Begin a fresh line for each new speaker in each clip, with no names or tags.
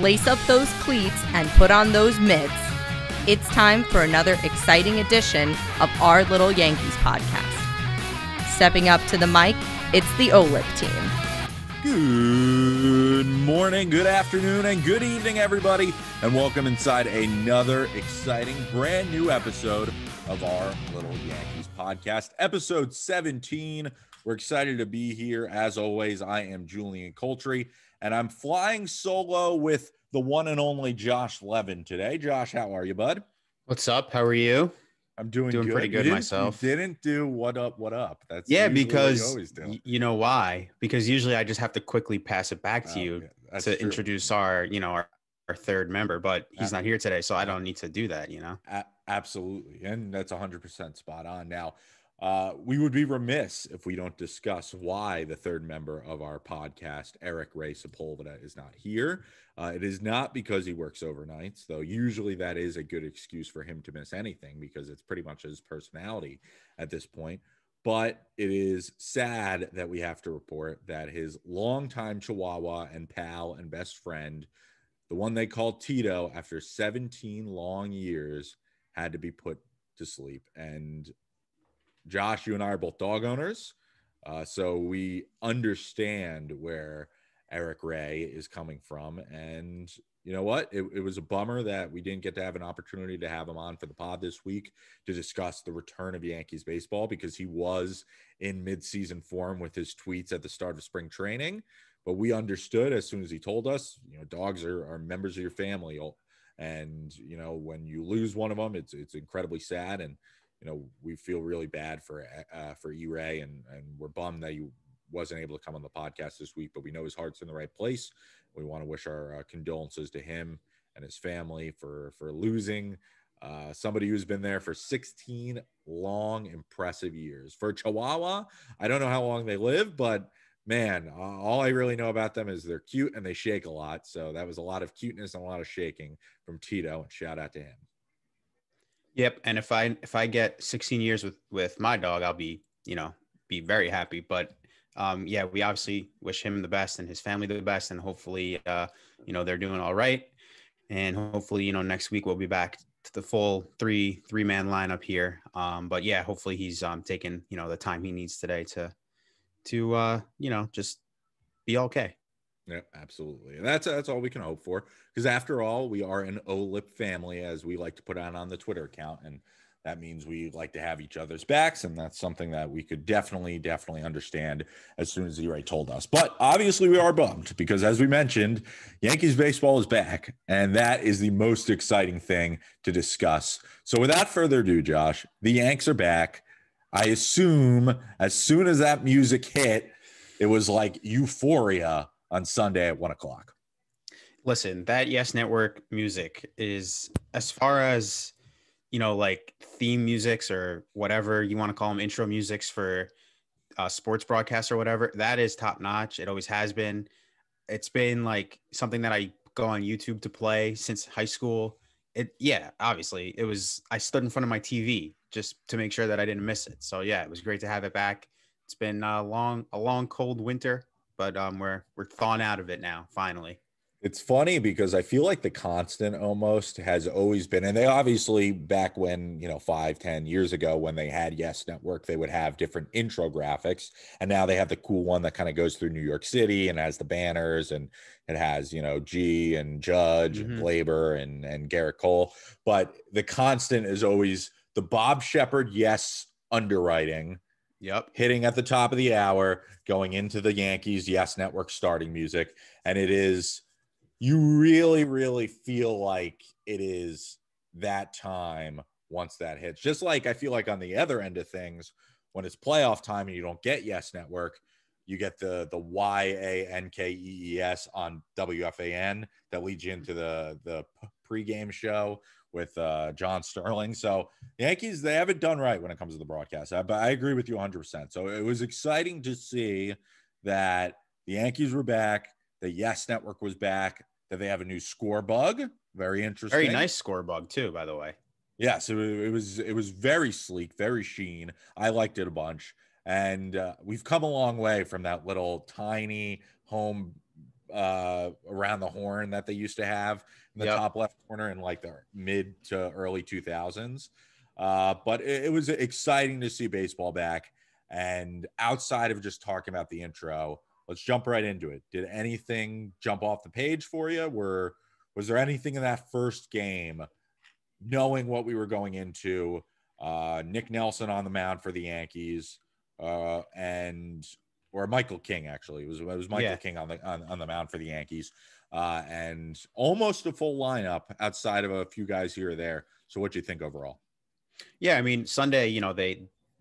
lace up those cleats, and put on those mitts. It's time for another exciting edition of Our Little Yankees Podcast. Stepping up to the mic, it's the OLIP team.
Good morning, good afternoon, and good evening, everybody, and welcome inside another exciting, brand new episode of Our Little Yankees Podcast, episode 17. We're excited to be here. As always, I am Julian Coltree, and I'm flying solo with the one and only Josh Levin today. Josh, how are you, bud?
What's up? How are you?
I'm doing good.
Pretty good myself.
You didn't do what up. That's
because
what you always do.
You know why? Because usually I just have to quickly pass it back to you to introduce our third member, but he's not here today, so I don't need to do that,
Absolutely. And that's 100% spot on. Now, we would be remiss if we don't discuss why the third member of our podcast, Eric Ray Sepulveda, is not here. It is not because he works overnights, though usually that is a good excuse for him to miss anything because it's pretty much his personality at this point. But it is sad that we have to report that his longtime Chihuahua and pal and best friend, the one they called Tito, after 17 long years, had to be put to sleep. And Josh, you and I are both dog owners, so we understand where Eric Ray is coming from. And you know what? It was a bummer that we didn't get to have an opportunity to have him on for the pod this week to discuss the return of Yankees baseball, because he was in midseason form with his tweets at the start of spring training. But we understood as soon as he told us, dogs are members of your family. And, when you lose one of them, it's incredibly sad. And, we feel really bad for E-Ray, and we're bummed that he wasn't able to come on the podcast this week, but we know his heart's in the right place. We want to wish our condolences to him and his family for losing somebody who's been there for 16 long, impressive years. For Chihuahua, I don't know how long they live, but man, all I really know about them is they're cute and they shake a lot. So that was a lot of cuteness and a lot of shaking from Tito, and shout out to him.
Yep. And if I get 16 years with my dog, I'll be very happy. But we obviously wish him the best and his family the best, and hopefully they're doing all right. And hopefully, next week we'll be back to the full three-man lineup here. But yeah, hopefully he's taking, the time he needs today to just be okay.
Yeah, absolutely. And that's all we can hope for, because after all, we are an OLIP family, as we like to put out on the Twitter account. And that means we like to have each other's backs. And that's something that we could definitely understand as soon as E-Ray told us. But obviously we are bummed because, as we mentioned, Yankees baseball is back. And that is the most exciting thing to discuss. So without further ado, Josh, the Yanks are back. I assume as soon as that music hit, it was like euphoria on Sunday at 1:00.
Listen, that Yes Network music is, as far as, like theme musics or whatever you want to call them, intro musics for sports broadcasts or whatever, that is top notch. It always has been. It's been like something that I go on YouTube to play since high school. Obviously I stood in front of my TV just to make sure that I didn't miss it. So yeah, it was great to have it back. It's been a long cold winter, but we're thawing out of it now, finally.
It's funny because I feel like the constant almost has always been, and they obviously, back when, 5-10 years ago when they had Yes Network, they would have different intro graphics, and now they have the cool one that kind of goes through New York City and has the banners, and it has, G and Judge and Glaber and Garrett Cole. But the constant is always the Bob Shepard Yes underwriting.
Yep.
Hitting at the top of the hour, going into the Yankees Yes Network starting music. And it is, you really, really feel like it is that time once that hits. Just like I feel like on the other end of things, when it's playoff time and you don't get Yes Network, you get the YANKEES on WFAN that leads you into the pregame show with John Sterling. So the Yankees, they have it done right when it comes to the broadcast. But I agree with you 100%. So it was exciting to see that the Yankees were back, the Yes Network was back, that they have a new score bug. Very interesting.
Very nice score bug too, by the way.
Yes, it was very sleek, very sheen. I liked it a bunch. And we've come a long way from that little tiny home around the horn that they used to have in the top left corner in like the mid to early 2000s. But it was exciting to see baseball back. And outside of just talking about the intro, let's jump right into it. Did anything jump off the page for you? Was there anything in that first game, knowing what we were going into, Nick Nelson on the mound for the Yankees, or Michael King, actually. It was Michael King on the mound for the Yankees, and almost a full lineup outside of a few guys here or there. So what do you think overall?
Yeah, I mean, Sunday,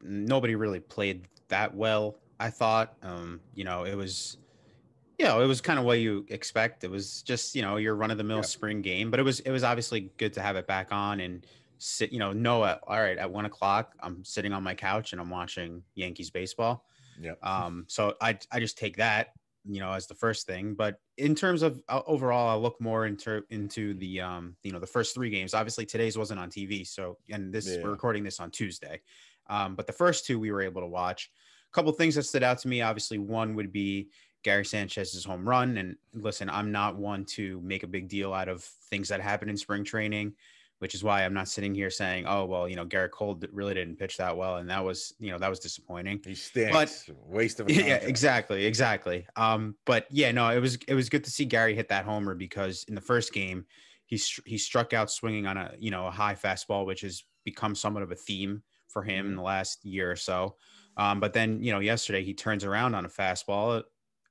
nobody really played that well, I thought. It was kind of what you expect. It was just, your run-of-the-mill spring game, but it was obviously good to have it back on and sit, all right, at 1:00, I'm sitting on my couch and I'm watching Yankees baseball.
Yeah.
So I just take that, as the first thing. But in terms of overall, I'll look more into the, the first three games. Obviously, today's wasn't on TV. So, we're recording this on Tuesday. But the first two we were able to watch. A couple of things that stood out to me. Obviously, one would be Gary Sanchez's home run. And listen, I'm not one to make a big deal out of things that happen in spring training, which is why I'm not sitting here saying, oh, well, Garrett Cole really didn't pitch that well. And that was disappointing.
He stinks.
But
waste of a contract.
Yeah, exactly. But yeah, no, it was good to see Gary hit that homer, because in the first game, he struck out swinging on a high fastball, which has become somewhat of a theme for him in the last year or so. But then, yesterday he turns around on a fastball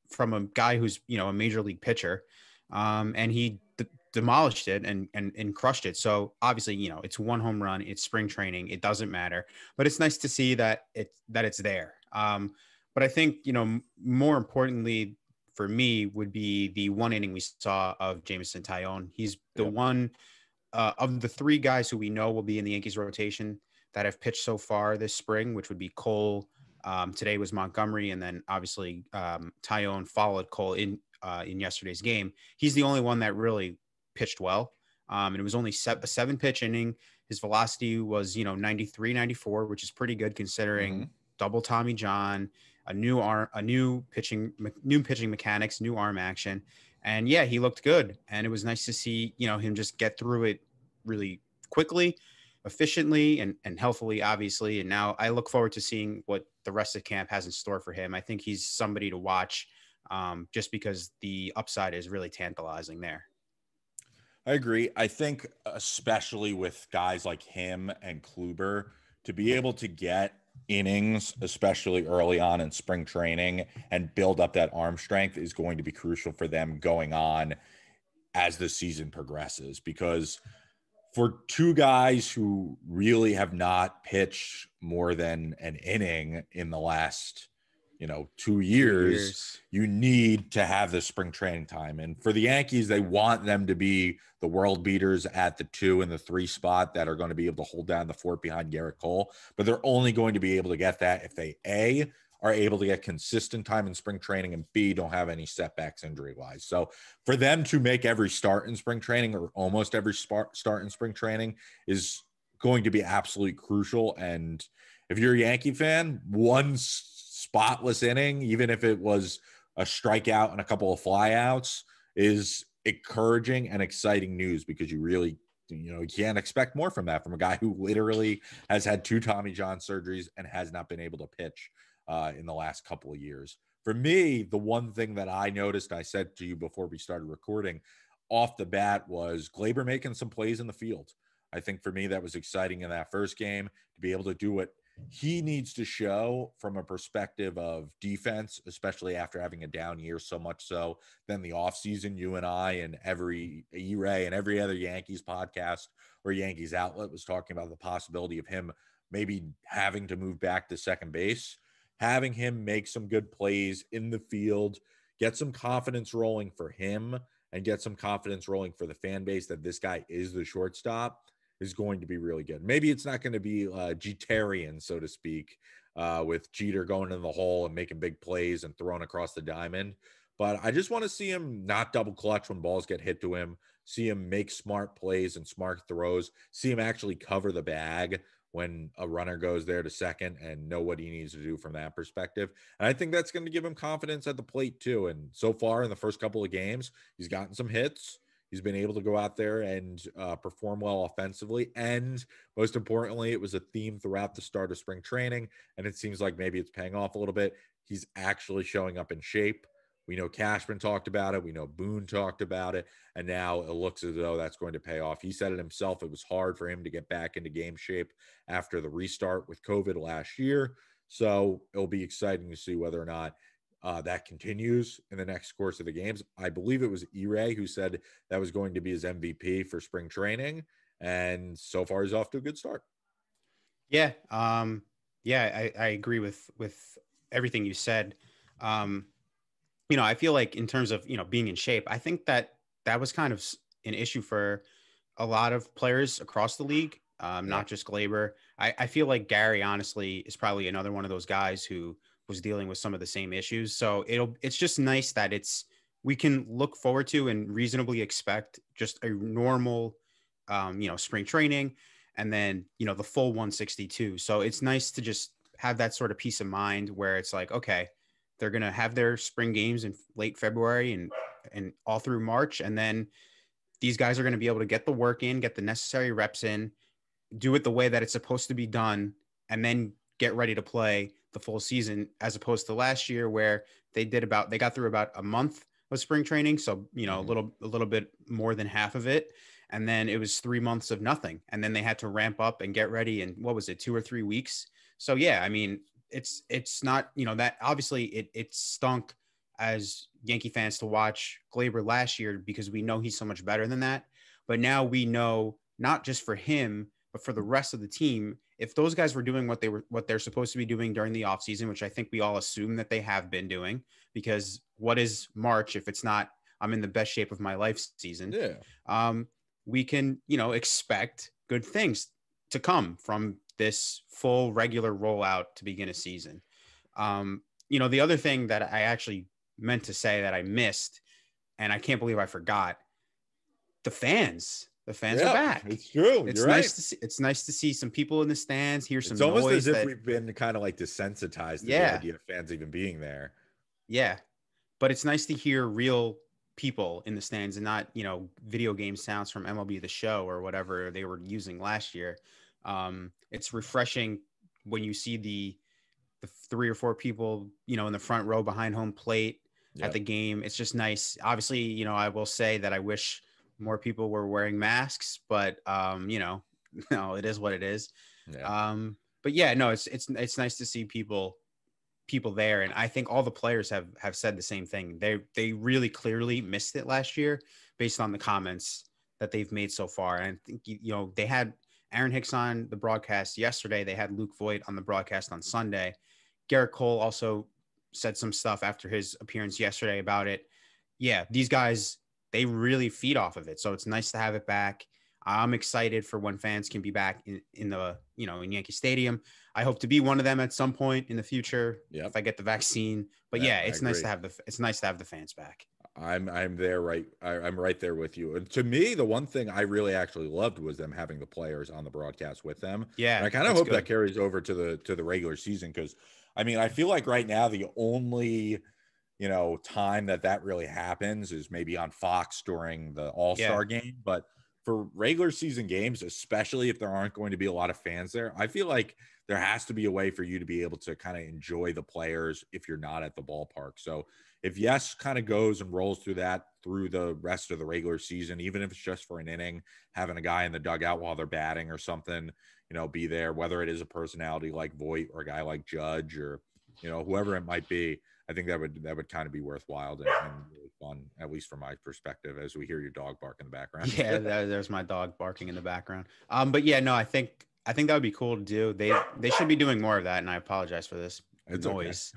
from a guy who's, a major league pitcher. And he demolished it and crushed it. So obviously, it's one home run, it's spring training, it doesn't matter, but it's nice to see that it's there. But I think, more importantly for me would be the one inning we saw of Jameson Taillon. He's the one of the three guys who we know will be in the Yankees rotation that have pitched so far this spring, which would be Cole. Today was Montgomery, and then obviously Taillon followed Cole in yesterday's game. He's the only one that really pitched well. And it was only a 7-pitch inning. His velocity was, 93, 94, which is pretty good considering double Tommy John, new pitching mechanics, new arm action. And yeah, he looked good. And it was nice to see, him just get through it really quickly, efficiently, and healthily, obviously. And now I look forward to seeing what the rest of camp has in store for him. I think he's somebody to watch, just because the upside is really tantalizing there.
I agree. I think especially with guys like him and Kluber, to be able to get innings, especially early on in spring training, and build up that arm strength is going to be crucial for them going on as the season progresses. Because for two guys who really have not pitched more than an inning in the last 2 years, you need to have the spring training time. And for the Yankees, they want them to be the world beaters at the 2 and the 3 spot that are going to be able to hold down the fort behind Garrett Cole. But they're only going to be able to get that if they, A, are able to get consistent time in spring training, and B, don't have any setbacks injury-wise. So for them to make every start in spring training, or almost every start in spring training, is going to be absolutely crucial. And if you're a Yankee fan, one spotless inning, even if it was a strikeout and a couple of flyouts, is encouraging and exciting news, because you really, you can't expect more from that from a guy who literally has had 2 Tommy John surgeries and has not been able to pitch in the last couple of years. For me, the one thing that I noticed, I said to you before we started recording, off the bat, was Gleyber making some plays in the field. I think for me, that was exciting in that first game, to be able to do what he needs to show from a perspective of defense, especially after having a down year, so much so then the offseason, you and I and every E-Ray and every other Yankees podcast or Yankees outlet was talking about the possibility of him maybe having to move back to second base. Having him make some good plays in the field, get some confidence rolling for him, and get some confidence rolling for the fan base that this guy is the shortstop, is going to be really good. Maybe it's not going to be Jeterian, so to speak, with Jeter going in the hole and making big plays and throwing across the diamond. But I just want to see him not double clutch when balls get hit to him, see him make smart plays and smart throws, see him actually cover the bag when a runner goes there to second and know what he needs to do from that perspective. And I think that's going to give him confidence at the plate too. And so far in the first couple of games, he's gotten some hits. He's been able to go out there and perform well offensively. And most importantly, it was a theme throughout the start of spring training. And it seems like maybe it's paying off a little bit. He's actually showing up in shape. We know Cashman talked about it. We know Boone talked about it. And now it looks as though that's going to pay off. He said it himself. It was hard for him to get back into game shape after the restart with COVID last year. So it'll be exciting to see whether or not that continues in the next course of the games. I believe it was E-Ray who said that was going to be his MVP for spring training. And so far he's off to a good start.
Yeah. I agree with everything you said. I feel like in terms of, being in shape, I think that was kind of an issue for a lot of players across the league, not just Glaber. I feel like Gary, honestly, is probably another one of those guys who was dealing with some of the same issues. So it's just nice that we can look forward to and reasonably expect just a normal, spring training and then, the full 162. So it's nice to just have that sort of peace of mind where it's like, okay, they're going to have their spring games in late February and all through March. And then these guys are going to be able to get the work in, get the necessary reps in, do it the way that it's supposed to be done, and then get ready to play the full season, as opposed to last year where they got through about a month of spring training. So, a little bit more than half of it. And then it was 3 months of nothing. And then they had to ramp up and get ready. And what was it, 2 or 3 weeks? So, yeah, I mean, it's not, that obviously it stunk as Yankee fans to watch Glaber last year because we know he's so much better than that. But now we know, not just for him, but for the rest of the team, if those guys were doing what they're supposed to be doing during the offseason, which I think we all assume that they have been doing, because what is March if it's not I'm in the best shape of my life season?
Yeah.
We can, expect good things to come from this full regular rollout to begin a season. The other thing that I actually meant to say that I missed, and I can't believe I forgot, the fans are back.
It's true.
It's
You're
nice
right.
to see. It's nice to see some people in the stands, hear some
It's almost
noise.
as if we've been kind of like desensitized to the idea of fans even being there.
Yeah. But it's nice to hear real people in the stands and not, video game sounds from MLB The Show or whatever they were using last year. It's refreshing when you see the 3 or 4 people, in the front row behind home plate at the game. It's just nice. Obviously, I will say that I wish more people were wearing masks, but no, it is what it is.
Yeah.
But yeah, no, it's nice to see people there. And I think all the players have said the same thing. They really clearly missed it last year based on the comments that they've made so far. And I think, they had Aaron Hicks on the broadcast yesterday. They had Luke Voigt on the broadcast on Sunday. Garrett Cole also said some stuff after his appearance yesterday about it. Yeah, these guys, they really feed off of it. So it's nice to have it back. I'm excited for when fans can be back in the, in Yankee Stadium. I hope to be one of them at some point in the future if I get the vaccine. But it's nice to have the fans back.
I'm there, right? I'm right there with you. And to me, the one thing I really actually loved was them having the players on the broadcast with them.
Yeah,
and I kind of hope that carries over to the regular season, because I mean, I feel like right now the only time that really happens is maybe on Fox during the All-Star game. But for regular season games, especially if there aren't going to be a lot of fans there, I feel like there has to be a way for you to be able to kind of enjoy the players if you're not at the ballpark. So if Yes kind of goes and rolls through the rest of the regular season, even if it's just for an inning, having a guy in the dugout while they're batting or something, be there, whether it is a personality like Voigt or a guy like Judge or, whoever it might be, I think that would kind of be worthwhile and really fun, at least from my perspective, as we hear your dog bark in the background.
Yeah, there's my dog barking in the background. But yeah, no, I think that would be cool to do. They should be doing more of that, and I apologize for this noise.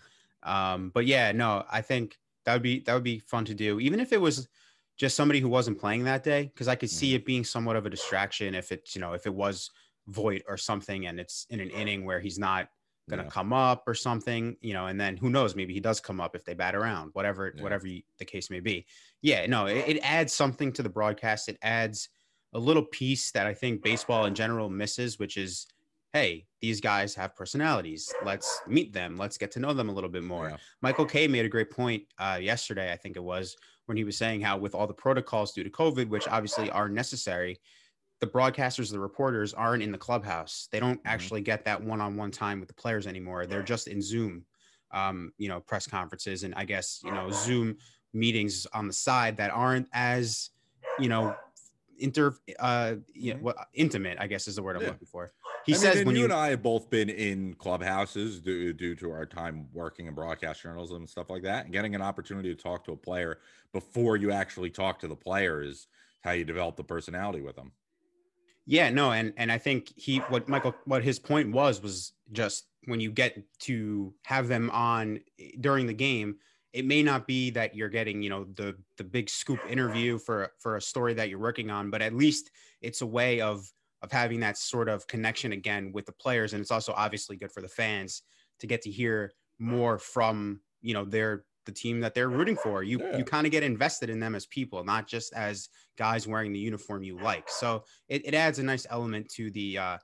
Okay. But yeah, no, I think that would be fun to do, even if it was just somebody who wasn't playing that day, because I could see it being somewhat of a distraction if it's if it was Voigt or something and it's in an inning where he's not going to come up or something, and then who knows, maybe he does come up if they bat around, whatever the case may be. Yeah, no, it adds something to the broadcast. It adds a little piece that I think baseball in general misses, which is hey, these guys have personalities. Let's meet them. Let's get to know them a little bit more.
Yeah.
Michael Kay made a great point yesterday, I think it was, when he was saying how with all the protocols due to COVID, which obviously are necessary, the broadcasters, the reporters aren't in the clubhouse. They don't actually get that one-on-one time with the players anymore. They're just in Zoom, press conferences, and I guess, Zoom meetings on the side that aren't as, intimate, I guess is the word I'm looking for. He says
when you and I have both been in clubhouses due to our time working in broadcast journalism and stuff like that, and getting an opportunity to talk to a player before you actually talk to the player is how you develop the personality with them.
Yeah, no, and I think what his point was just when you get to have them on during the game, it may not be that you're getting, the big scoop interview for a story that you're working on, but at least it's a way of having that sort of connection again with the players. And it's also obviously good for the fans to get to hear more from, the team that they're rooting for. You kind of get invested in them as people, not just as guys wearing the uniform you like. So it adds a nice element to the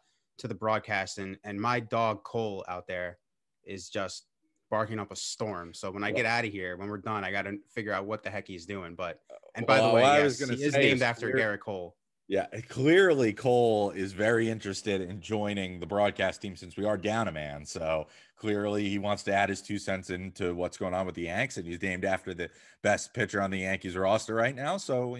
broadcast. And my dog Cole out there is just barking up a storm. So when I get out of here, when we're done, I got to figure out what the heck he's doing. But, and by the way, yes, he is named after Garrett Cole.
Yeah, clearly Cole is very interested in joining the broadcast team since we are down a man. So clearly he wants to add his 2 cents into what's going on with the Yanks, and he's named after the best pitcher on the Yankees roster right now. So,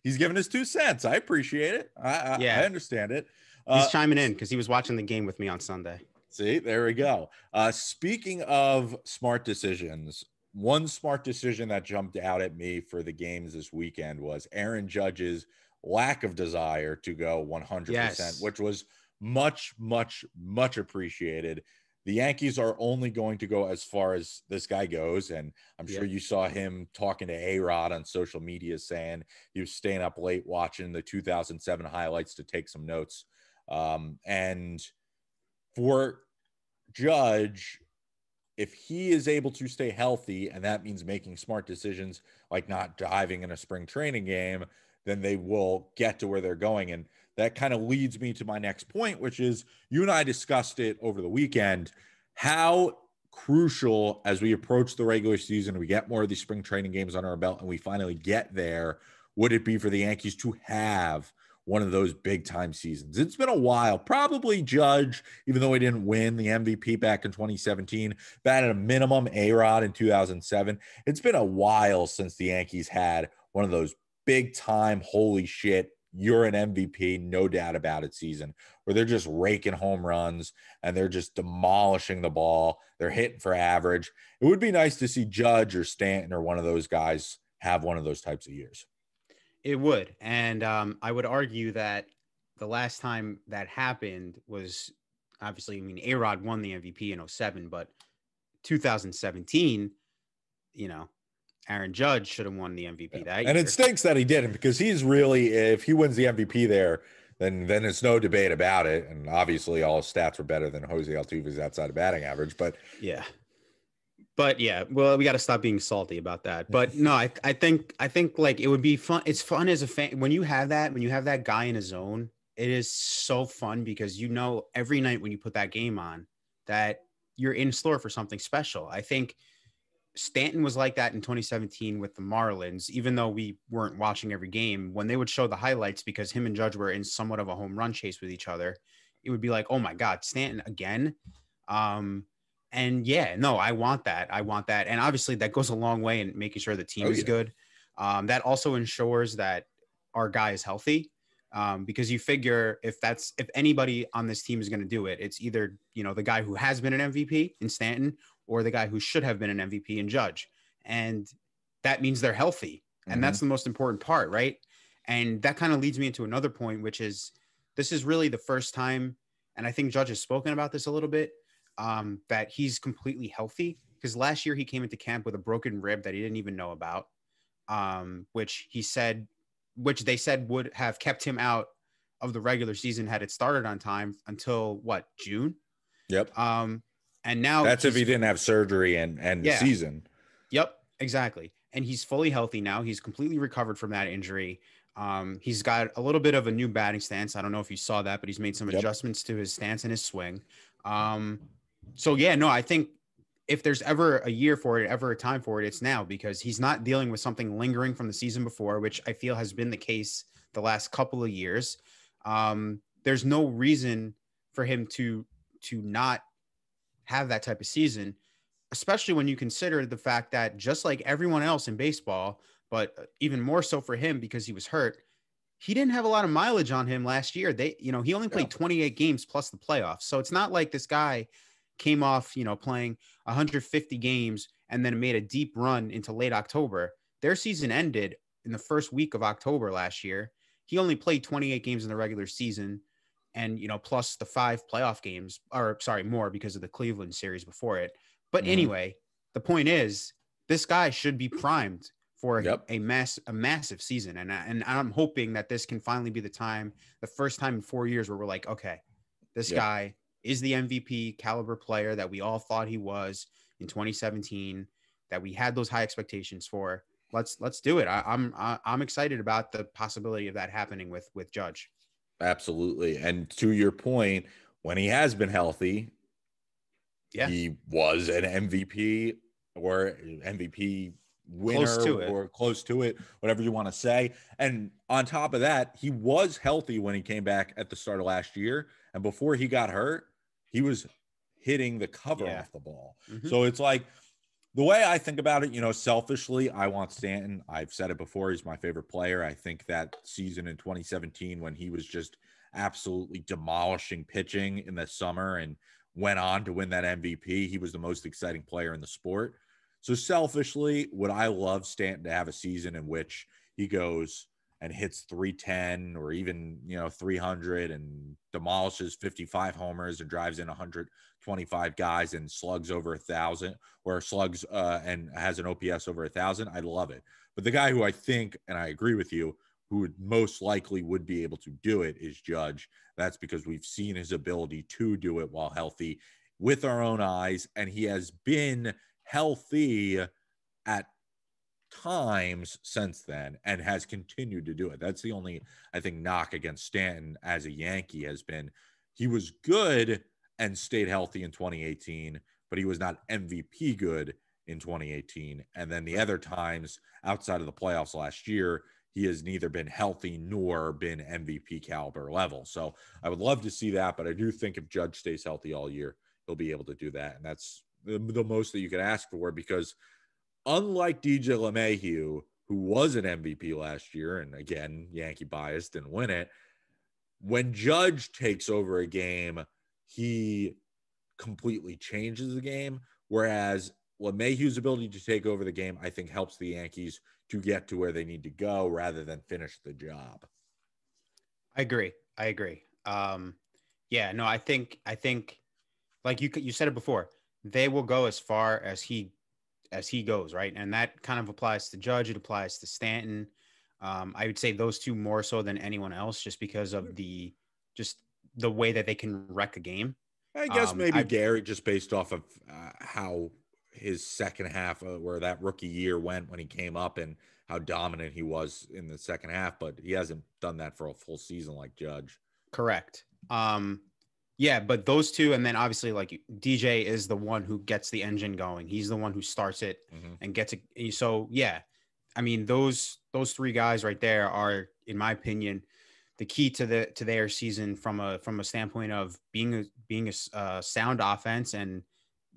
he's giving his 2 cents. I appreciate it. I understand it.
He's chiming in because he was watching the game with me on Sunday.
See, there we go. Speaking of smart decisions, one smart decision that jumped out at me for the games this weekend was Aaron Judge's lack of desire to go 100%, which was much, much, much appreciated. The Yankees are only going to go as far as this guy goes. And I'm sure you saw him talking to A-Rod on social media saying he was staying up late watching the 2007 highlights to take some notes. And for Judge, if he is able to stay healthy, and that means making smart decisions like not diving in a spring training game, then they will get to where they're going. And that kind of leads me to my next point, which is you and I discussed it over the weekend, how crucial as we approach the regular season, we get more of these spring training games on our belt and we finally get there, would it be for the Yankees to have one of those big time seasons? It's been a while. Probably Judge, even though he didn't win the MVP back in 2017, but at a minimum A-Rod in 2007. It's been a while since the Yankees had one of those big time, holy shit, you're an MVP, no doubt about it season, where they're just raking home runs and they're just demolishing the ball. They're hitting for average. It would be nice to see Judge or Stanton or one of those guys have one of those types of years.
It would. And I would argue that the last time that happened was obviously, A-Rod won the MVP in 2007, but 2017, Aaron Judge should have won the MVP that year.
And it stinks that he didn't, because he's really, if he wins the MVP there, then it's no debate about it. And obviously all his stats were better than Jose Altuve's outside of batting average. But well, we got to stop being salty about that. But no, I think like it would be fun. It's fun as a fan when you have that guy in a zone. It is so fun because every night when you put that game on that you're in store for something special. I think Stanton was like that in 2017 with the Marlins, even though we weren't watching every game. When they would show the highlights, because him and Judge were in somewhat of a home run chase with each other, it would be like, oh my God, Stanton again. And I want that. And obviously that goes a long way in making sure the team is good. That also ensures that our guy is healthy. Because you figure if anybody on this team is going to do it, it's either, the guy who has been an MVP in Stanton or the guy who should have been an MVP in Judge. And that means they're healthy. And that's the most important part, right? And that kind of leads me into another point, which is this is really the first time, and I think Judge has spoken about this a little bit, that he's completely healthy. Because last year he came into camp with a broken rib that he didn't even know about, which they said would have kept him out of the regular season had it started on time until June? Yep.
And now
that's if he didn't have surgery and the season.
Yep, exactly. And he's fully healthy now. He's completely recovered from that injury. He's got a little bit of a new batting stance. I don't know if you saw that, but he's made some adjustments to his stance and his swing. So yeah, no, I think if there's ever a year for it, ever a time for it, it's now, because he's not dealing with something lingering from the season before, which I feel has been the case the last couple of years. There's no reason for him to not have that type of season, especially when you consider the fact that just like everyone else in baseball, but even more so for him because he was hurt, he didn't have a lot of mileage on him last year. He only played 28 games plus the playoffs. So it's not like this guy came off, playing 150 games and then made a deep run into late October. Their season ended in the first week of October last year. He only played 28 games in the regular season and, plus the 5 playoff games, or sorry, more because of the Cleveland series before it. But anyway, the point is this guy should be primed for a massive season. And I'm hoping that this can finally be the first time in 4 years where we're like, okay, this guy is the MVP caliber player that we all thought he was in 2017, that we had those high expectations for. Let's do it. I'm excited about the possibility of that happening with Judge.
Absolutely. And to your point, when he has been healthy, he was an MVP or MVP winner close to it, whatever you want to say. And on top of that, he was healthy when he came back at the start of last year. And before he got hurt, he was hitting the cover off the ball. So it's like, the way I think about it, selfishly, I want Stanton. I've said it before. He's my favorite player. I think that season in 2017 when he was just absolutely demolishing pitching in the summer and went on to win that MVP, he was the most exciting player in the sport. So selfishly, would I love Stanton to have a season in which he goes and hits 310 or even, 300 and demolishes 55 homers and drives in 125 guys and slugs over 1,000 or slugs and has an OPS over 1,000? I'd love it. But the guy who I think, and I agree with you, who would most likely would be able to do it is Judge. That's because we've seen his ability to do it while healthy with our own eyes. And he has been healthy at times since then and has continued to do it. That's the only, I think, knock against Stanton as a Yankee has been he was good and stayed healthy in 2018, but he was not MVP good in 2018. And then the other times outside of the playoffs last year, he has neither been healthy nor been MVP caliber level. So I would love to see that, but I do think if Judge stays healthy all year, he'll be able to do that. And that's the most that you can ask for, because unlike DJ LeMahieu, who was an MVP last year, and again, Yankee bias, didn't win it, when Judge takes over a game, he completely changes the game, whereas LeMahieu's ability to take over the game, I think, helps the Yankees to get to where they need to go rather than finish the job.
I agree. Yeah, no, I think like you said it before, they will go as far as he goes, right? And that kind of applies to Judge. It applies to Stanton. I would say those two more so than anyone else, just because of the way that they can wreck a game.
I guess maybe Gary, just based off of how his second half, where that rookie year went when he came up and how dominant he was in the second half, but he hasn't done that for a full season like Judge.
Correct. Yeah, but those two, and then obviously like DJ is the one who gets the engine going. He's the one who starts it and gets it. So yeah, I mean those three guys right there are, in my opinion, the key to their season from a standpoint of being a sound offense and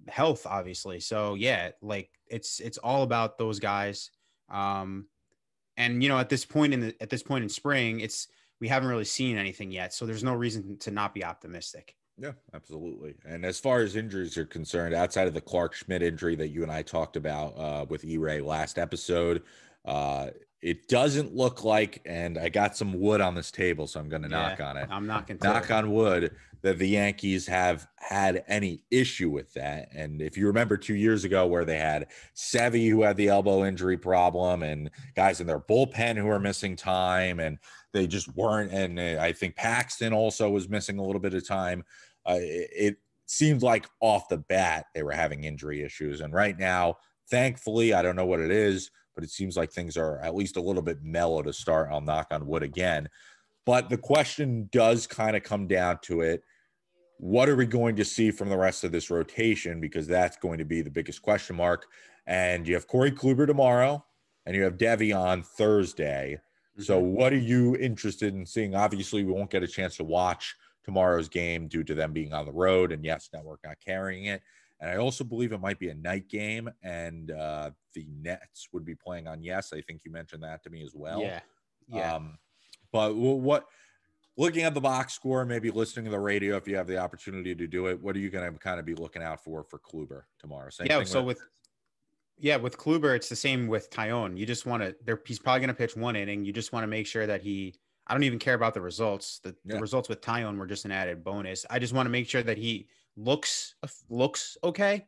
health, obviously. So yeah, like it's all about those guys. And at this point in spring, we haven't really seen anything yet, so there's no reason to not be optimistic.
Yeah, absolutely. And as far as injuries are concerned, outside of the Clark Schmidt injury that you and I talked about with E-Ray last episode, it doesn't look like, and I got some wood on this table, so I'm going to knock on it.
I'm knocking.
Knock on wood that the Yankees have had any issue with that. And if you remember 2 years ago where they had Sevy, who had the elbow injury problem, and guys in their bullpen who were missing time, and they just weren't. And I think Paxton also was missing a little bit of time. It seemed like off the bat they were having injury issues. And right now, thankfully, I don't know what it is, but it seems like things are at least a little bit mellow to start. I'll knock on wood again. But the question does kind of come down to it. What are we going to see from the rest of this rotation? Because that's going to be the biggest question mark. And you have Corey Kluber tomorrow, and you have Devi on Thursday. So what are you interested in seeing? Obviously, we won't get a chance to watch tomorrow's game due to them being on the road and Yes Network not carrying it. And I also believe it might be a night game, and the Nets would be playing on Yes. I think you mentioned that to me as well.
Yeah.
But what looking at the box score, maybe listening to the radio if you have the opportunity to do it, what are you going to kind of be looking out for Kluber tomorrow? Same thing
so with Kluber, it's the same with Tyone. You just want to, he's probably going to pitch one inning. You just want to make sure that I don't even care about the results. The results with Tyone were just an added bonus. I just want to make sure that he looks okay.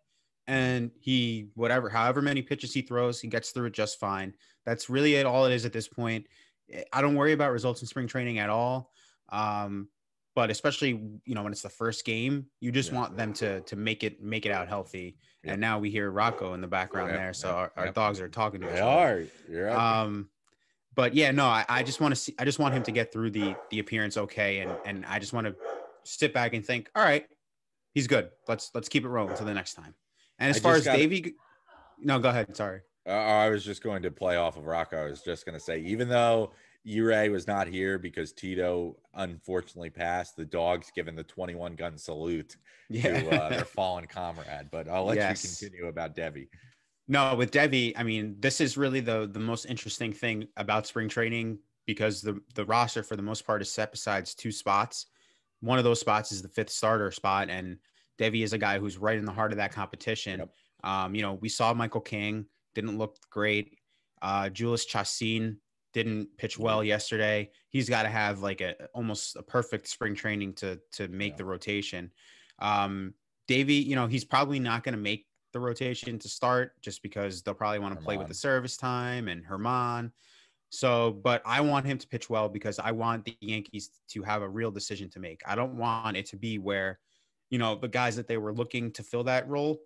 And however many pitches he throws, he gets through it just fine. That's really all it is at this point. I don't worry about results in spring training at all. But especially, when it's the first game, you just want them to make it out healthy. Yep. And now we hear Rocco in the background there. So our dogs are talking to each other. But yeah, no, I just want him to get through the appearance. Okay. And I just want to sit back and think, all right, he's good. Let's keep it rolling until the next time. And as far as Davey, no, go ahead. Sorry.
I was just going to play off of Rocco. I was just going to say, even though Ure was not here because Tito unfortunately passed, the dog's given the 21 gun salute to their fallen comrade. But I'll let you continue about Devi.
No, with Devi, I mean, this is really the most interesting thing about spring training, because the roster for the most part is set besides two spots. One of those spots is the fifth starter spot, and Devi is a guy who's right in the heart of that competition. Yep. We saw Michael King didn't look great. Julius Chassin didn't pitch well yesterday. He's got to have like almost a perfect spring training to make the rotation. Davey, he's probably not going to make the rotation to start just because they'll probably want to play with the service time and Herman. So, but I want him to pitch well because I want the Yankees to have a real decision to make. I don't want it to be where, the guys that they were looking to fill that role,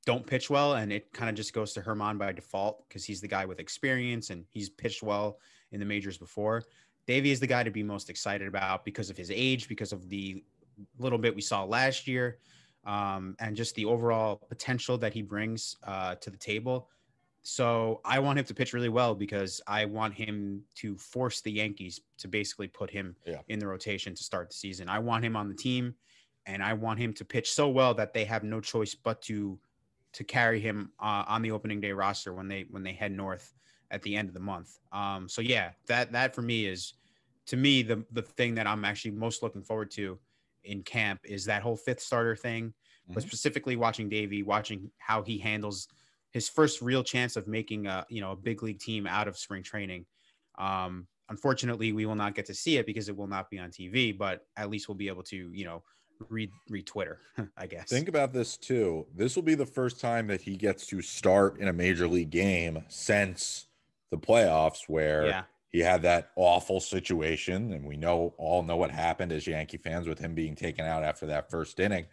don't pitch well, and it kind of just goes to Herman by default because he's the guy with experience and he's pitched well in the majors before. Davey is the guy to be most excited about because of his age, because of the little bit we saw last year, and just the overall potential that he brings to the table. So I want him to pitch really well because I want him to force the Yankees to basically put him in the rotation to start the season. I want him on the team, and I want him to pitch so well that they have no choice but to carry him on the opening day roster when they head north at the end of the month. So yeah, that for me is, to me, the thing that I'm actually most looking forward to in camp is that whole fifth starter thing, but specifically watching Davey, watching how he handles his first real chance of making a big league team out of spring training. Unfortunately, we will not get to see it because it will not be on TV, but at least we'll be able to, read Twitter, I guess.
Think about this too. This will be the first time that he gets to start in a major league game since the playoffs, where he had that awful situation, and we all know what happened as Yankee fans with him being taken out after that first inning.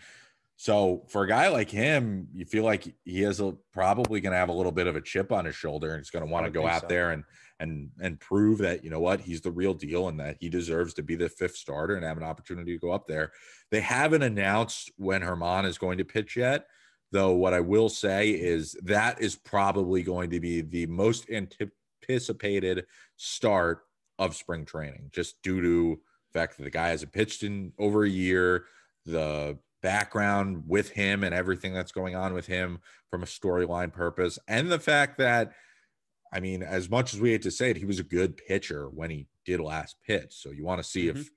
So for a guy like him, you feel like he is probably going to have a little bit of a chip on his shoulder, and he's going to want to go out there and prove that, he's the real deal and that he deserves to be the fifth starter and have an opportunity to go up there. They haven't announced when Herman is going to pitch yet, though. What I will say is that is probably going to be the most anticipated start of spring training, just due to the fact that the guy hasn't pitched in over a year, the background with him and everything that's going on with him from a storyline purpose, and the fact that, I mean, as much as we hate to say it, he was a good pitcher when he did last pitch. So you want to see if,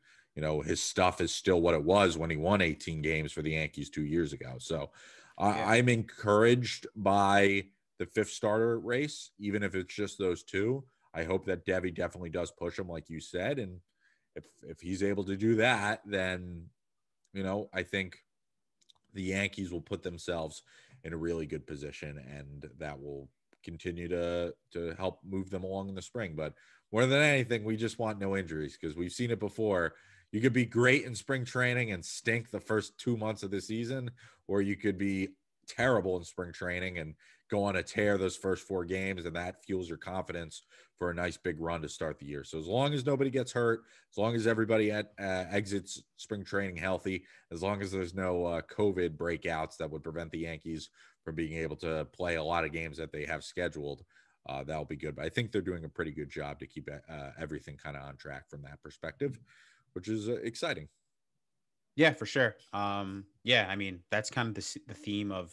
his stuff is still what it was when he won 18 games for the Yankees 2 years ago. So I'm encouraged by the fifth starter race, even if it's just those two. I hope that Devi definitely does push him, like you said. And if he's able to do that, then, I think the Yankees will put themselves in a really good position, and that will continue to help move them along in the spring. But more than anything, we just want no injuries, because we've seen it before. You could be great in spring training and stink the first 2 months of the season, or you could be terrible in spring training and go on a tear those first 4 games, and that fuels your confidence for a nice big run to start the year. So as long as nobody gets hurt, as long as everybody exits spring training healthy, as long as there's no COVID breakouts that would prevent the Yankees from being able to play a lot of games that they have scheduled, that'll be good. But I think they're doing a pretty good job to keep everything kind of on track from that perspective, which is exciting.
Yeah, for sure. Yeah, I mean, that's kind of the theme of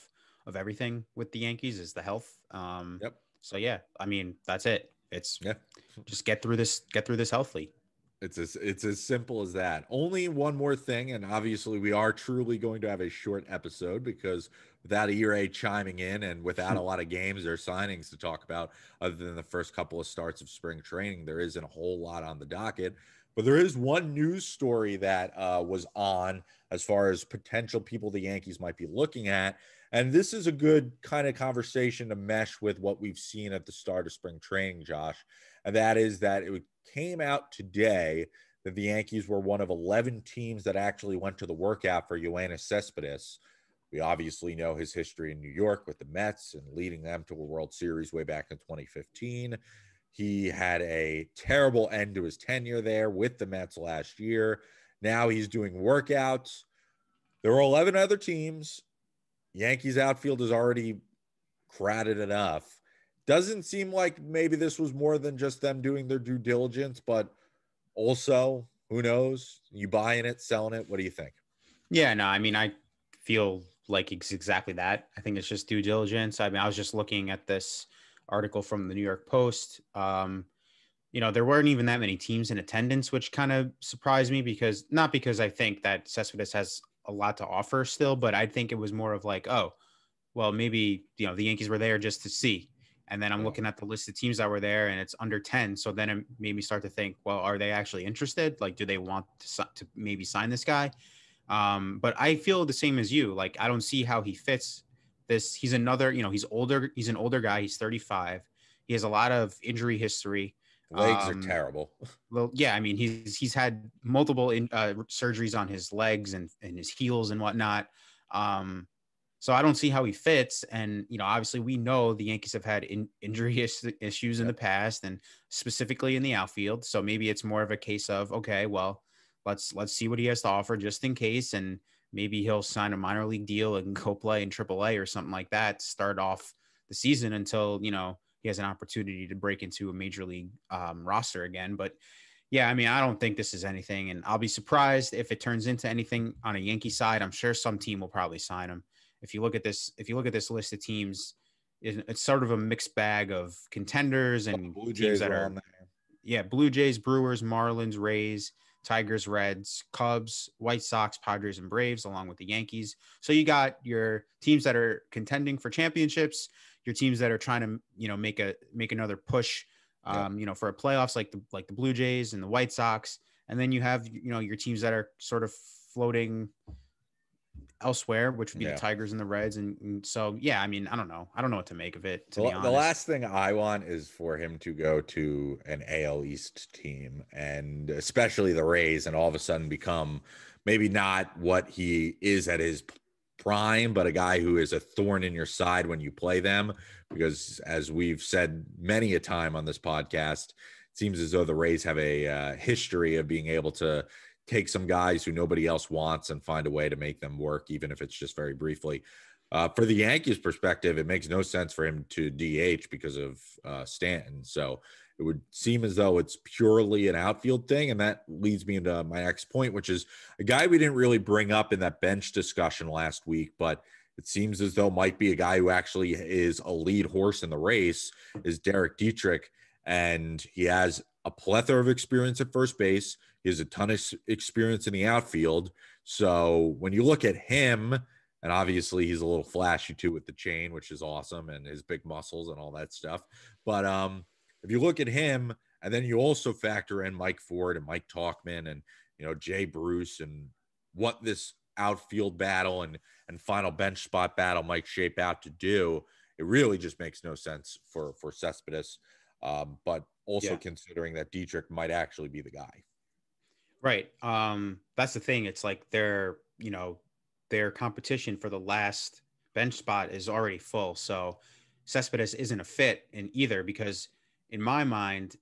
everything with the Yankees is the health.
Yep.
So yeah, I mean, that's it. It's just get through this healthily.
It's as simple as that. Only one more thing, and obviously we are truly going to have a short episode because without ERA chiming in and without a lot of games or signings to talk about other than the first couple of starts of spring training, there isn't a whole lot on the docket. But there is one news story that was on as far as potential people the Yankees might be looking at. And this is a good kind of conversation to mesh with what we've seen at the start of spring training, Josh. And that is that it came out today that the Yankees were one of 11 teams that actually went to the workout for Yoenis Cespedes. We obviously know his history in New York with the Mets and leading them to a World Series way back in 2015. He had a terrible end to his tenure there with the Mets last year. Now he's doing workouts. There are 11 other teams. Yankees outfield is already crowded enough. Doesn't seem like maybe this was more than just them doing their due diligence, but also, who knows? You buying it, selling it? What do you think?
Yeah, no, I mean, I feel like it's exactly that. I think it's just due diligence. I mean, I was just looking at this article from the New York Post. There weren't even that many teams in attendance, which kind of surprised me not because I think that Cespedes has a lot to offer still, but I think it was more of like, oh, well, maybe, the Yankees were there just to see. And then I'm looking at the list of teams that were there and it's under 10. So then it made me start to think, well, are they actually interested? Like, do they want to maybe sign this guy? But I feel the same as you. Like, I don't see how he fits this. He's another, he's older. He's an older guy. He's 35. He has a lot of injury history.
Legs are terrible.
Well, yeah, I mean, he's had multiple surgeries on his legs and his heels and whatnot. So I don't see how he fits. And, obviously we know the Yankees have had injury issues in the past and specifically in the outfield. So maybe it's more of a case of, okay, well, let's see what he has to offer just in case. And maybe he'll sign a minor league deal and go play in AAA or something like that to start off the season until, he has an opportunity to break into a major league roster again. But yeah, I mean, I don't think this is anything, and I'll be surprised if it turns into anything on a Yankee side. I'm sure some team will probably sign him. If you look at this list of teams, it's sort of a mixed bag of contenders and
Blue Jays
teams that are, Blue Jays, Brewers, Marlins, Rays, Tigers, Reds, Cubs, White Sox, Padres, and Braves, along with the Yankees. So you got your teams that are contending for championships, your teams that are trying to, make another push, for a playoffs like the Blue Jays and the White Sox. And then you have, your teams that are sort of floating elsewhere, which would be the Tigers and the Reds. And so, yeah, I mean, I don't know what to make of it, to be honest.
The last thing I want is for him to go to an AL East team and especially the Rays and all of a sudden become maybe not what he is at his prime, but a guy who is a thorn in your side when you play them. Because as we've said many a time on this podcast, it seems as though the Rays have a history of being able to take some guys who nobody else wants and find a way to make them work, even if it's just very briefly. For the Yankees perspective, it makes no sense for him to DH because of Stanton. So it would seem as though it's purely an outfield thing. And that leads me into my next point, which is a guy we didn't really bring up in that bench discussion last week, but it seems as though might be a guy who actually is a lead horse in the race, is Derek Dietrich. And he has a plethora of experience at first base. He has a ton of experience in the outfield. So when you look at him, and obviously he's a little flashy too with the chain, which is awesome, and his big muscles and all that stuff. But if you look at him, and then you also factor in Mike Ford and Mike Talkman and, Jay Bruce and what this outfield battle and final bench spot battle might shape out to do, it really just makes no sense for Cespedes. But also considering that Dietrich might actually be the guy.
Right. That's the thing. It's like their competition for the last bench spot is already full. So Cespedes isn't a fit in either, because in my mind,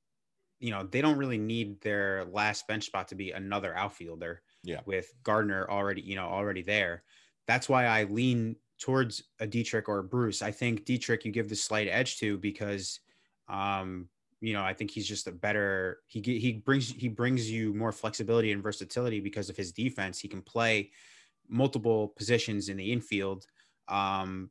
they don't really need their last bench spot to be another outfielder.
Yeah.
With Gardner already there. That's why I lean towards a Dietrich or a Bruce. I think Dietrich you give the slight edge to because, I think he's just a better. He brings you more flexibility and versatility because of his defense. He can play multiple positions in the infield.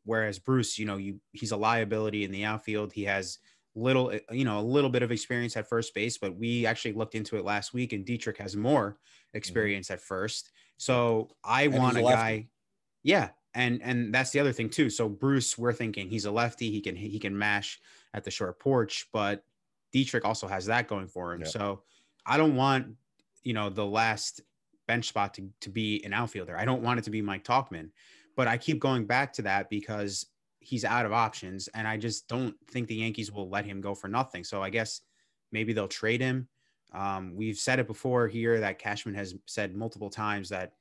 Whereas Bruce, he's a liability in the outfield. He has a little bit of experience at first base, but we actually looked into it last week, and Dietrich has more experience at first. So I want a guy. Yeah. And that's the other thing too. So Bruce, we're thinking he's a lefty. He can mash at the short porch, but Dietrich also has that going for him. Yep. So I don't want, the last bench spot to be an outfielder. I don't want it to be Mike Tauchman, but I keep going back to that because he's out of options, and I just don't think the Yankees will let him go for nothing. So I guess maybe they'll trade him. We've said it before here that Cashman has said multiple times that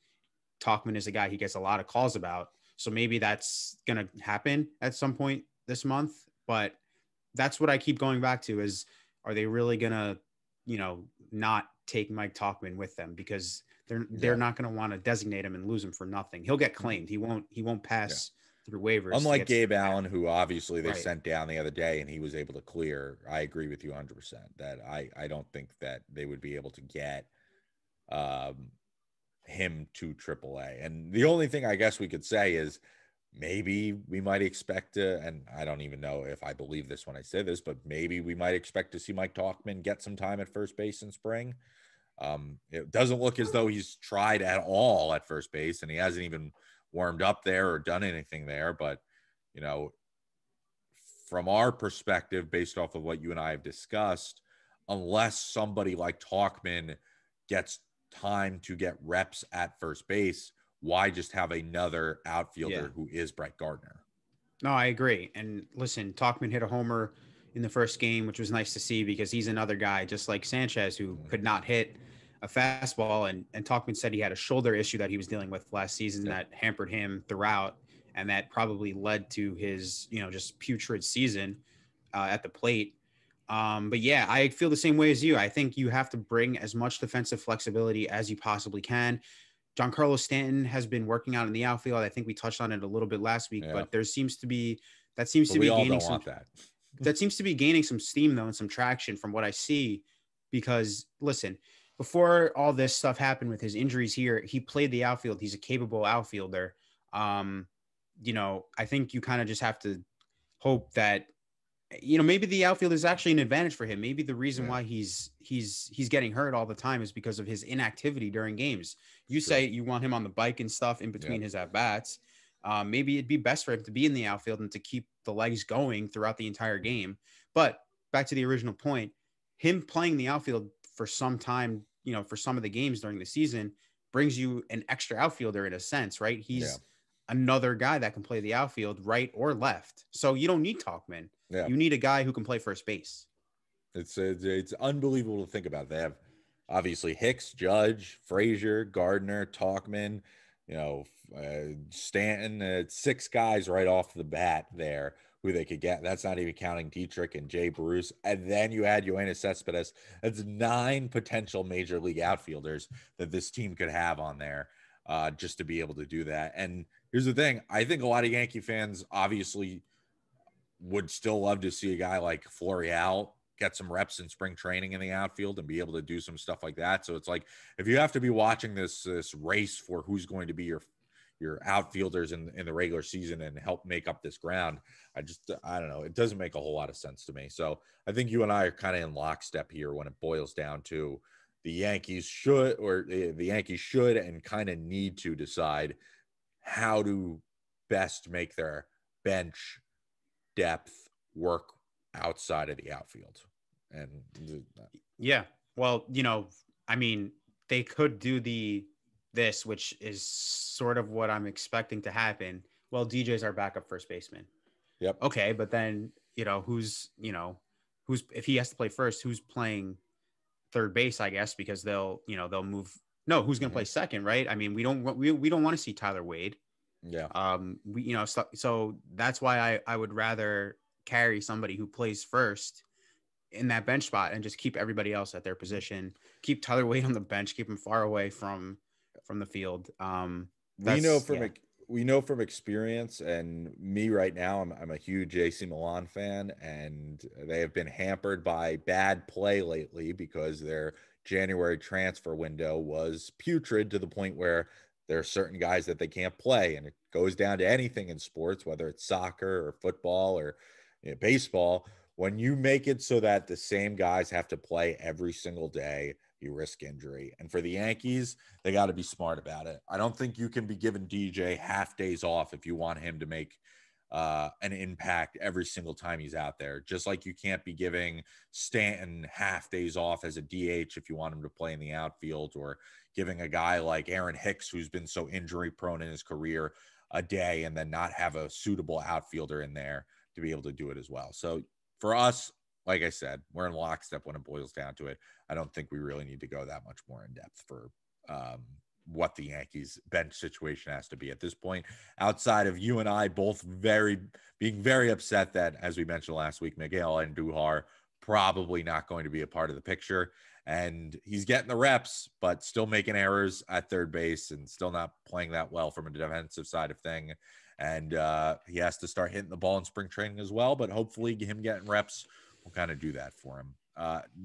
Tauchman is a guy he gets a lot of calls about. So maybe that's going to happen at some point this month. But that's what I keep going back to is, are they really going to, not take Mike Tauchman with them? Because they're not going to want to designate him and lose him for nothing. He'll get claimed. He won't pass through waivers.
Unlike Gabe Allen, who obviously they sent down the other day and he was able to clear. I agree with you 100% that I don't think that they would be able to get him to AAA. And the only thing I guess we could say is maybe we might expect to, and I don't even know if I believe this when I say this, but maybe we might expect to see Mike Tauchman get some time at first base in spring. It doesn't look as though he's tried at all at first base, and he hasn't even warmed up there or done anything there. But, from our perspective, based off of what you and I have discussed, unless somebody like Tauchman gets time to get reps at first base, why just have another outfielder who is Brett Gardner?
No, I agree. And listen, Tauchman hit a homer in the first game, which was nice to see because he's another guy just like Sanchez who could not hit a fastball. And Tauchman said he had a shoulder issue that he was dealing with last season that hampered him throughout. And that probably led to his, just putrid season at the plate. But yeah, I feel the same way as you. I think you have to bring as much defensive flexibility as you possibly can. Giancarlo Stanton has been working out in the outfield. I think we touched on it a little bit last week, but that seems to be gaining some steam though, and some traction from what I see, because listen, before all this stuff happened with his injuries here, he played the outfield. He's a capable outfielder. I think you kind of just have to hope that, maybe the outfield is actually an advantage for him. Maybe the reason why he's getting hurt all the time is because of his inactivity during games. You say you want him on the bike and stuff in between his at-bats. Maybe it'd be best for him to be in the outfield and to keep the legs going throughout the entire game. But back to the original point, him playing the outfield for some time, for some of the games during the season brings you an extra outfielder in a sense, right? He's another guy that can play the outfield right or left. So you don't need Tauchman. Yeah. You need a guy who can play first base.
It's unbelievable to think about. They have obviously Hicks, Judge, Frazier, Gardner, Tauchman, Stanton. It's 6 guys right off the bat there who they could get. That's not even counting Dietrich and Jay Bruce. And then you add Yoenis Cespedes. That's 9 potential major league outfielders that this team could have on there just to be able to do that. And here's the thing. I think a lot of Yankee fans obviously would still love to see a guy like Florial get some reps in spring training in the outfield and be able to do some stuff like that. So it's like, if you have to be watching this race for who's going to be your outfielders in the regular season and help make up this ground, I don't know. It doesn't make a whole lot of sense to me. So I think you and I are kind of in lockstep here when it boils down to the Yankees should and kind of need to decide how to best make their bench depth work outside of the outfield. And
well, they could do this, which is sort of what I'm expecting to happen. Well, DJ's our backup first baseman.
Yep.
Okay, but then who's if he has to play first, who's playing third base? I guess because they'll move. No, who's going to play second, right? I mean, we don't want to see Tyler Wade.
Yeah.
So that's why I would rather carry somebody who plays first in that bench spot and just keep everybody else at their position. Keep Tyler Wade on the bench. Keep him far away from the field.
We know from experience, and me right now, I'm a huge AC Milan fan, and they have been hampered by bad play lately because their January transfer window was putrid to the point where there are certain guys that they can't play, and it goes down to anything in sports, whether it's soccer or football or baseball. When you make it so that the same guys have to play every single day, you risk injury. And for the Yankees, they got to be smart about it. I don't think you can be giving DJ half days off if you want him to make an impact every single time he's out there. Just like you can't be giving Stanton half days off as a DH if you want him to play in the outfield, or giving a guy like Aaron Hicks, who's been so injury prone in his career, a day and then not have a suitable outfielder in there to be able to do it as well. So for us, like I said, we're in lockstep when it boils down to it. I don't think we really need to go that much more in depth for what the Yankees bench situation has to be at this point, outside of you and I both being very upset that, as we mentioned last week, Miguel Andujar probably not going to be a part of the picture. And he's getting the reps, but still making errors at third base and still not playing that well from a defensive side of thing. And he has to start hitting the ball in spring training as well. But hopefully him getting reps will kind of do that for him.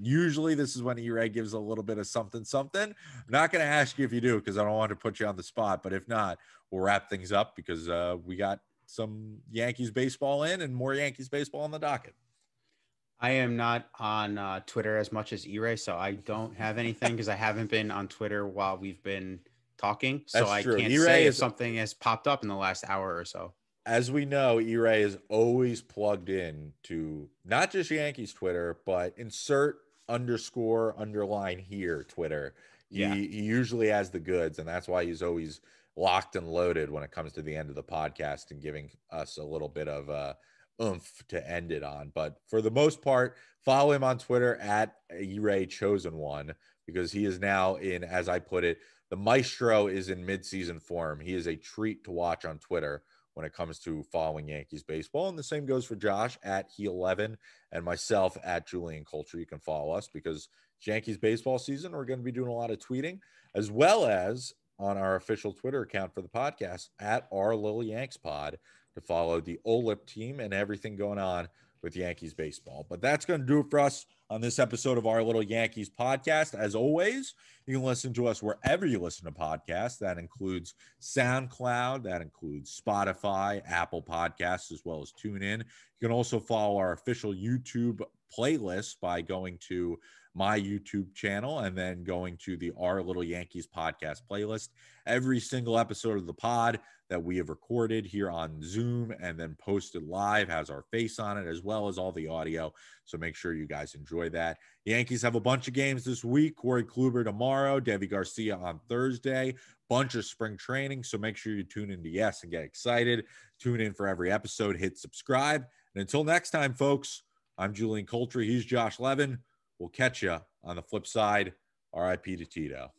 Usually this is when E-Ray gives a little bit of something. I'm not going to ask you if you do, because I don't want to put you on the spot. But if not, we'll wrap things up because we got some Yankees baseball in and more Yankees baseball on the docket.
I am not on Twitter as much as E-Ray, so I don't have anything because I haven't been on Twitter while we've been talking. So
That's
I
true.
can't
E-Ray
say if something has popped up in the last hour or so.
As we know, E-Ray is always plugged in to not just Yankees Twitter, but insert _ here Twitter. He usually has the goods, and that's why he's always locked and loaded when it comes to the end of the podcast and giving us a little bit of oomph to end it on. But for the most part, follow him on Twitter at E-Ray Chosen One, because he is now in, as I put it, the maestro is in midseason form. He is a treat to watch on Twitter when it comes to following Yankees baseball. And the same goes for Josh at He11 and myself at Julian Coulter. You can follow us because it's Yankees baseball season. We're going to be doing a lot of tweeting, as well as on our official Twitter account for the podcast at Our Little Yanks Pod, to follow the OLIP team and everything going on with Yankees baseball. But that's going to do it for us on this episode of Our Little Yankees Podcast. As always, you can listen to us wherever you listen to podcasts. That includes SoundCloud, that includes Spotify, Apple Podcasts, as well as TuneIn. You can also follow our official YouTube playlist by going to my YouTube channel and then going to the Our Little Yankees Podcast playlist. Every single episode of the pod that we have recorded here on Zoom and then posted live has our face on it, as well as all the audio. So make sure you guys enjoy that. Yankees have a bunch of games this week. Corey Kluber tomorrow, Devi Garcia on Thursday, bunch of spring training. So make sure you tune into Yes and get excited. Tune in for every episode, hit subscribe. And until next time, folks, I'm Julian Coulter. He's Josh Levin. We'll catch you on the flip side. RIP to Tito.